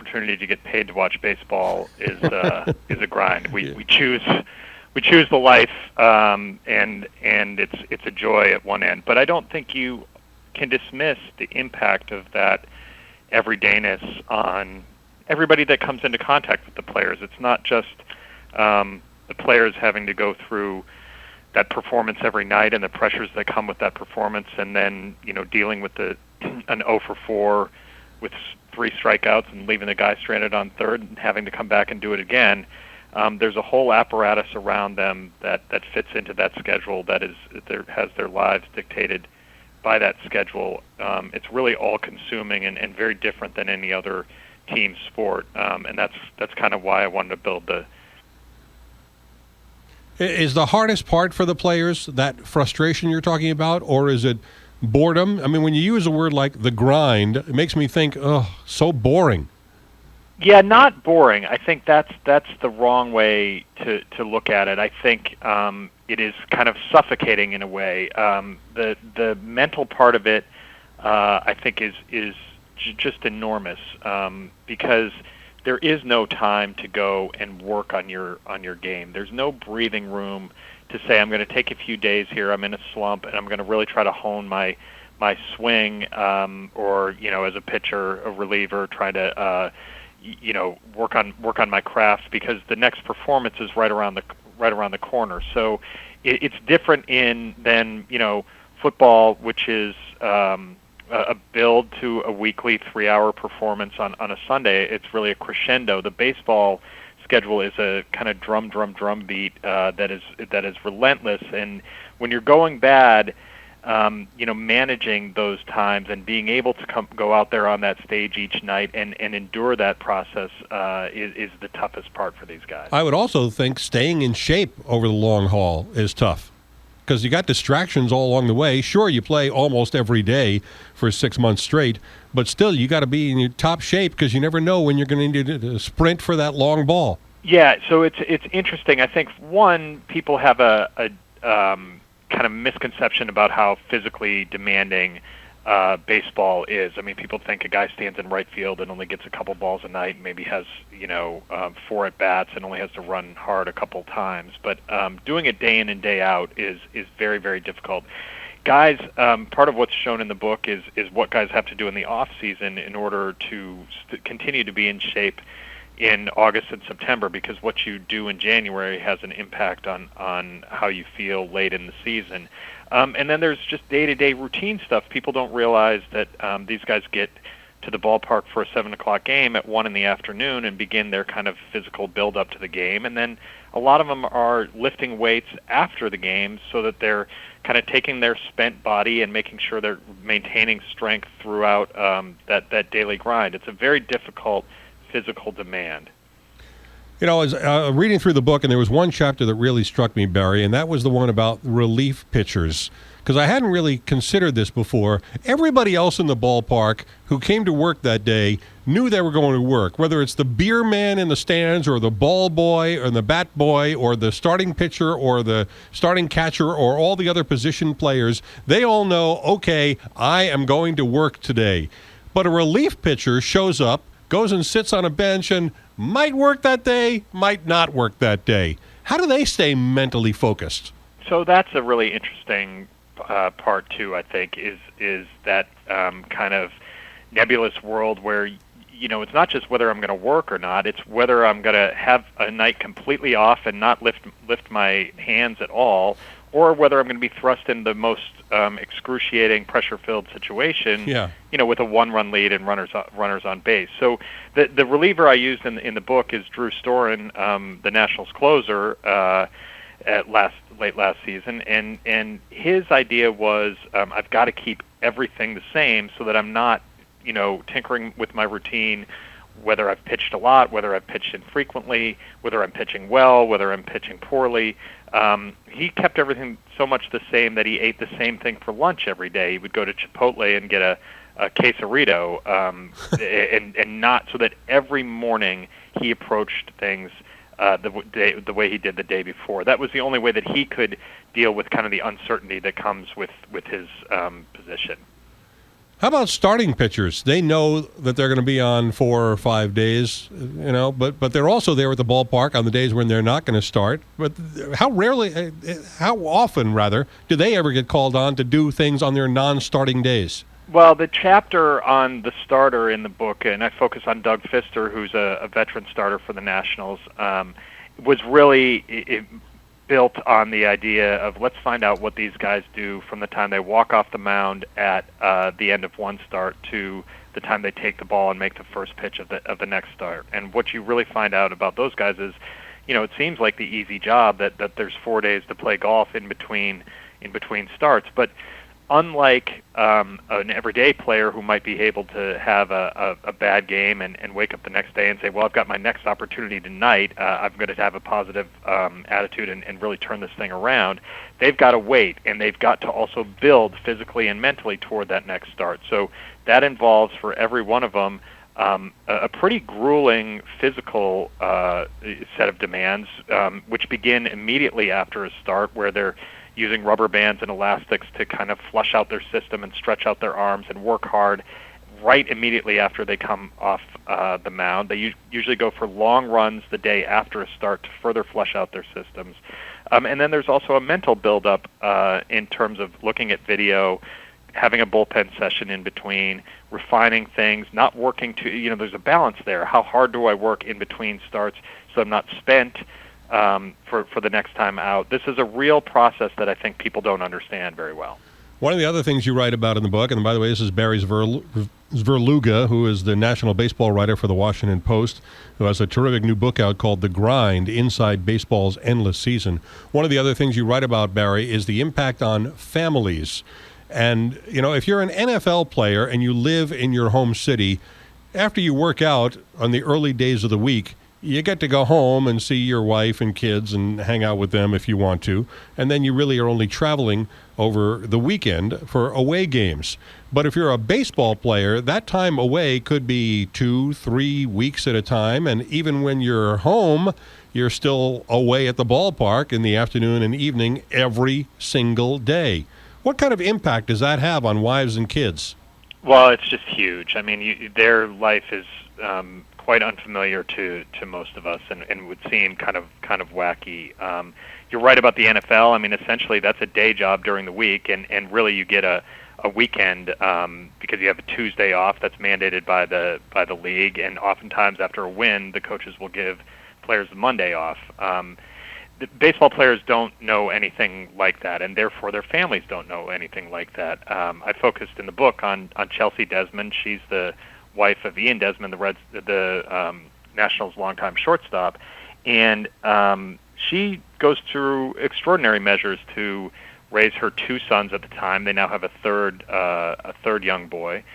opportunity to get paid to watch baseball is a grind. We choose the life, and it's a joy at one end. But I don't think you can dismiss the impact of that everydayness on everybody that comes into contact with the players. It's not just the players having to go through that performance every night and the pressures that come with that performance, and then dealing with an 0 for 4 with 3 strikeouts and leaving the guy stranded on third and having to come back and do it again. There's a whole apparatus around them that fits into that schedule that has their lives dictated by that schedule. It's really all-consuming and very different than any other team sport, and that's kind of why I wanted to build the. Is the hardest part for the players that frustration you're talking about, or is it boredom? I mean, when you use a word like the grind, it makes me think, oh, so boring. Yeah, not boring. I think that's the wrong way to look at it. I think it is kind of suffocating in a way. The mental part of it, I think, is just enormous, because there is no time to go and work on your game. There's no breathing room to say, I'm going to take a few days here, I'm in a slump, and I'm going to really try to hone my swing, or as a pitcher, a reliever, try to work on my craft, because the next performance is right around the corner. So it's different than football, which is a build to a weekly 3-hour performance on a Sunday. It's really a crescendo. The baseball schedule is a kind of drum beat that is relentless. And when you're going bad, managing those times and being able to go out there on that stage each night and endure that process is the toughest part for these guys. I would also think staying in shape over the long haul is tough, because you got distractions all along the way. Sure, you play almost every day for 6 months straight, but still you got to be in your top shape, because you never know when you're going to need to sprint for that long ball. Yeah, so it's interesting. I think, one, people have a kind of misconception about how physically demanding baseball is. I mean, people think a guy stands in right field and only gets a couple balls a night, and maybe has 4 at bats and only has to run hard a couple times. But doing it day in and day out is very, very difficult. Guys, part of what's shown in the book is what guys have to do in the off season in order to continue to be in shape in August and September, because what you do in January has an impact on how you feel late in the season. And then there's just day-to-day routine stuff. People don't realize that these guys get to the ballpark for a 7 o'clock game at 1 in the afternoon and begin their kind of physical build-up to the game. And then a lot of them are lifting weights after the game, so that they're kind of taking their spent body and making sure they're maintaining strength throughout that daily grind. It's a very difficult physical demand. I was reading through the book, and there was one chapter that really struck me, Barry, and that was the one about relief pitchers, because I hadn't really considered this before. Everybody else in the ballpark who came to work that day knew they were going to work, whether it's the beer man in the stands or the ball boy or the bat boy or the starting pitcher or the starting catcher or all the other position players. They all know, okay, I am going to work today. But a relief pitcher shows up, goes and sits on a bench, and might work that day, might not work that day. How do they stay mentally focused? So that's a really interesting part too, I think, is that kind of nebulous world where it's not just whether I'm going to work or not, it's whether I'm going to have a night completely off and not lift my hands at all, or whether I'm going to be thrust in the most excruciating pressure-filled situation, with a 1-run lead and runners on base. So the reliever I used in the book is Drew Storen, the Nationals closer late last season, and his idea was I've got to keep everything the same so that I'm not tinkering with my routine, whether I've pitched a lot, whether I've pitched infrequently, whether I'm pitching well, whether I'm pitching poorly. He kept everything so much the same that he ate the same thing for lunch every day. He would go to Chipotle and get a quesarito, and not so that every morning he approached things the way he did the day before. That was the only way that he could deal with kind of the uncertainty that comes with his position. How about starting pitchers? They know that they're going to be on 4 or 5 days, but they're also there at the ballpark on the days when they're not going to start. But how often, rather, do they ever get called on to do things on their non-starting days? Well, the chapter on the starter in the book, and I focus on Doug Fister, who's a veteran starter for the Nationals, was really built on the idea of let's find out what these guys do from the time they walk off the mound at the end of one start to the time they take the ball and make the first pitch of the next start. And what you really find out about those guys is, it seems like the easy job that there's 4 days to play golf in between starts, but unlike an everyday player who might be able to have a bad game and wake up the next day and say, well, I've got my next opportunity tonight, I'm going to have a positive attitude and really turn this thing around, they've got to wait, and they've got to also build physically and mentally toward that next start. So that involves, for every one of them, a pretty grueling physical set of demands, which begin immediately after a start, where they're using rubber bands and elastics to kind of flush out their system and stretch out their arms and work hard right immediately after they come off the mound. They usually go for long runs the day after a start to further flush out their systems. And then there's also a mental buildup in terms of looking at video, having a bullpen session in between, refining things, not working too, there's a balance there. How hard do I work in between starts so I'm not spent for the next time out? This is a real process that I think people don't understand very well. One of the other things you write about in the book, and by the way, this is Barry Svrluga, who is the national baseball writer for the Washington Post, who has a terrific new book out called The Grind, Inside Baseball's Endless Season. One of the other things you write about, Barry, is the impact on families. And, if you're an NFL player and you live in your home city, after you work out on the early days of the week, you get to go home and see your wife and kids and hang out with them if you want to. And then you really are only traveling over the weekend for away games. But if you're a baseball player, that time away could be 2-3 weeks at a time. And even when you're home, you're still away at the ballpark in the afternoon and evening every single day. What kind of impact does that have on wives and kids? Well, it's just huge. I mean, their life is quite unfamiliar to most of us, and would seem kind of wacky. You're right about the NFL. I mean, essentially that's a day job during the week, and really you get a weekend because you have a Tuesday off that's mandated by the league, and oftentimes after a win, the coaches will give players the Monday off. The baseball players don't know anything like that, and therefore their families don't know anything like that. I focused in the book on Chelsea Desmond. She's the wife of Ian Desmond, the Nationals' longtime shortstop, and she goes through extraordinary measures to raise her 2 sons at the time. They now have a third young boy.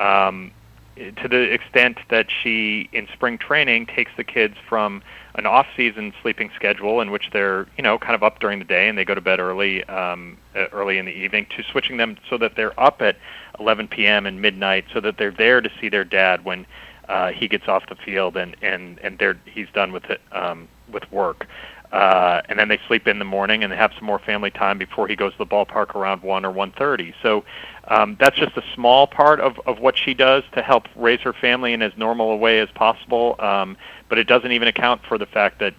To the extent that she, in spring training, takes the kids from an off-season sleeping schedule in which they're, kind of up during the day and they go to bed early in the evening, to switching them so that they're up at 11 p.m. and midnight, so that they're there to see their dad when he gets off the field and he's done with it with work. And then they sleep in the morning and they have some more family time before he goes to the ballpark around 1 or 1:30. So that's just a small part of what she does to help raise her family in as normal a way as possible. But it doesn't even account for the fact that,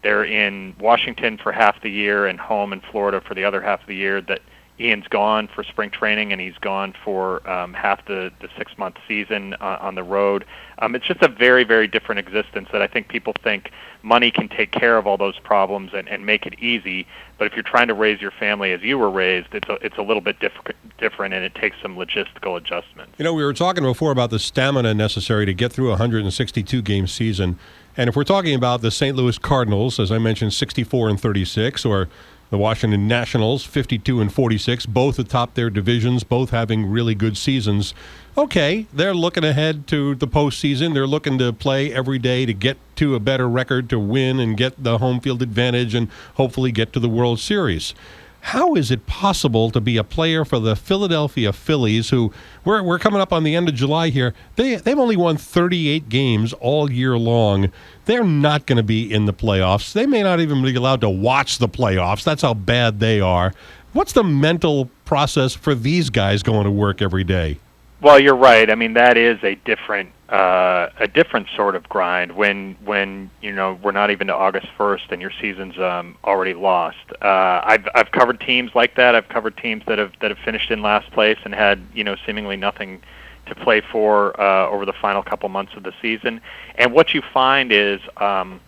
they're in Washington for half the year and home in Florida for the other half of the year, that Ian's gone for spring training and he's gone for half the 6-month season on the road. It's just a very, very different existence that I think people think money can take care of all those problems and make it easy. But if you're trying to raise your family as you were raised, it's a little bit different, and it takes some logistical adjustments. We were talking before about the stamina necessary to get through a 162-game season. And if we're talking about the St. Louis Cardinals, as I mentioned, 64-36, or the Washington Nationals, 52-46, both atop their divisions, both having really good seasons. Okay, they're looking ahead to the postseason. They're looking to play every day to get to a better record, to win and get the home field advantage and hopefully get to the World Series. How is it possible to be a player for the Philadelphia Phillies, who we're coming up on the end of July here? They've only won 38 games all year long. They're not going to be in the playoffs. They may not even be allowed to watch the playoffs. That's how bad they are. What's the mental process for these guys going to work every day? Well, you're right. I mean, that is a different sort of grind when we're not even to August 1st and your season's already lost. I've covered teams like that. I've covered teams that have finished in last place and had seemingly nothing to play for over the final couple months of the season. And what you find is a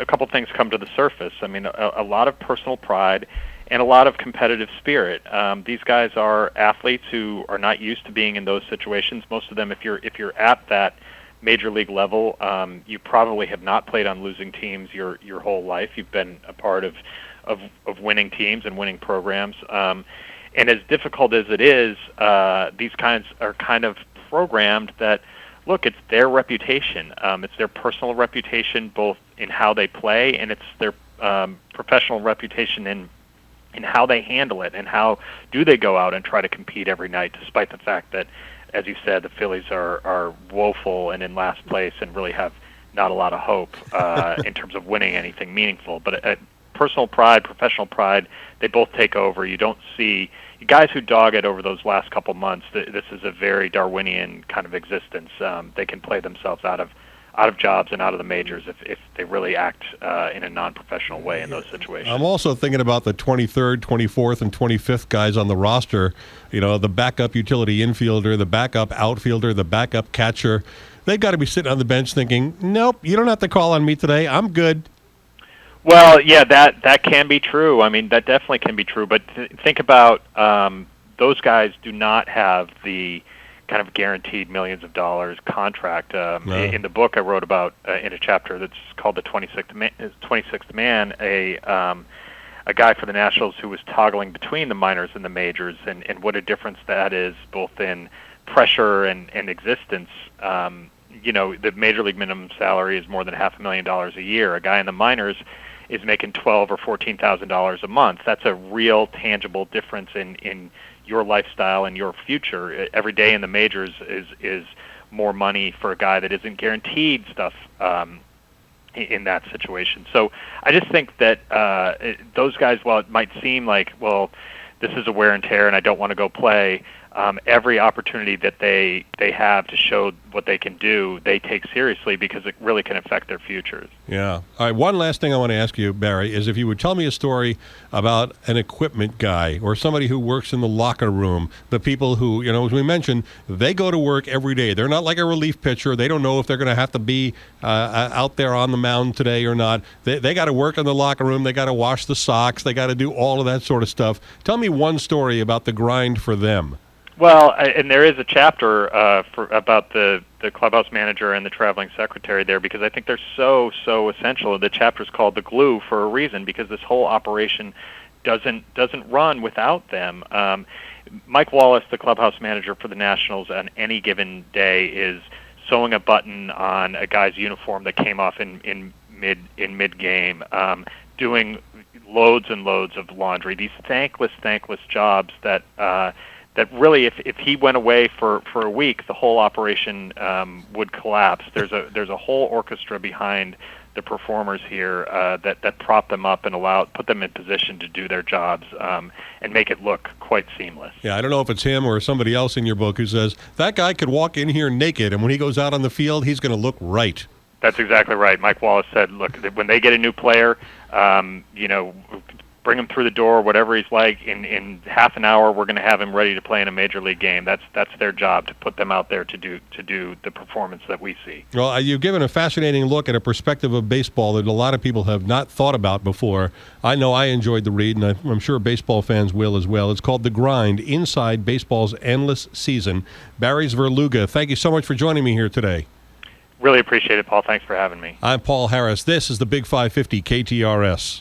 couple things come to the surface. I mean, a lot of personal pride and a lot of competitive spirit. These guys are athletes who are not used to being in those situations. Most of them, if you're at that major league level, you probably have not played on losing teams your whole life. You've been a part of winning teams and winning programs. And as difficult as it is, these kinds are kind of programmed that, look, it's their reputation. It's their personal reputation, both in how they play, and it's their professional reputation in how they handle it, and how do they go out and try to compete every night, despite the fact that, as you said, the Phillies are woeful and in last place and really have not a lot of hope in terms of winning anything meaningful. But personal pride, professional pride, they both take over. You don't see guys who dog it over those last couple months. This is a very Darwinian kind of existence. They can play themselves out of jobs and out of the majors if they really act in a non-professional way in those situations. I'm also thinking about the 23rd, 24th, and 25th guys on the roster. The backup utility infielder, the backup outfielder, the backup catcher. They've got to be sitting on the bench thinking, nope, you don't have to call on me today. I'm good. Well, yeah, that can be true. I mean, that definitely can be true. But think about those guys do not have the kind of guaranteed millions of dollars contract. No. In the book I wrote about in a chapter that's called The 26th Man, a guy for the Nationals who was toggling between the minors and the majors, and what a difference that is, both in pressure and existence. The major league minimum salary is more than $500,000 a year. A guy in the minors is making $12,000 or $14,000 a month. That's a real tangible difference in your lifestyle and your future. Every day in the majors is more money for a guy that isn't guaranteed stuff in that situation. So I just think that those guys, while it might seem like, well, this is a wear and tear and I don't want to go play, every opportunity that they have to show what they can do, they take seriously because it really can affect their futures. Yeah. All right, one last thing I want to ask you, Barry, is if you would tell me a story about an equipment guy or somebody who works in the locker room, the people who, as we mentioned, they go to work every day. They're not like a relief pitcher. They don't know if they're going to have to be out there on the mound today or not. They got to work in the locker room. They got to wash the socks. They got to do all of that sort of stuff. Tell me one story about the grind for them. Well, and there is a chapter about the clubhouse manager and the traveling secretary there, because I think they're so essential. The chapter's called The Glue for a reason, because this whole operation doesn't run without them. Mike Wallace, the clubhouse manager for the Nationals, on any given day is sewing a button on a guy's uniform that came off in mid game, doing loads and loads of laundry. These thankless jobs that really, if he went away for a week, the whole operation would collapse. There's a whole orchestra behind the performers here that prop them up and put them in position to do their jobs and make it look quite seamless. Yeah, I don't know if it's him or somebody else in your book who says that guy could walk in here naked, and when he goes out on the field, he's going to look right. That's exactly right. Mike Wallace said, look, when they get a new player, bring him through the door, whatever he's like, in half an hour we're going to have him ready to play in a major league game. That's their job, to put them out there to do the performance that we see. Well, you've given a fascinating look at a perspective of baseball that a lot of people have not thought about before. I know I enjoyed the read, and I'm sure baseball fans will as well. It's called The Grind, Inside Baseball's Endless Season. Barry Svrluga, thank you so much for joining me here today. Really appreciate it, Paul. Thanks for having me. I'm Paul Harris. This is the Big 550 KTRS.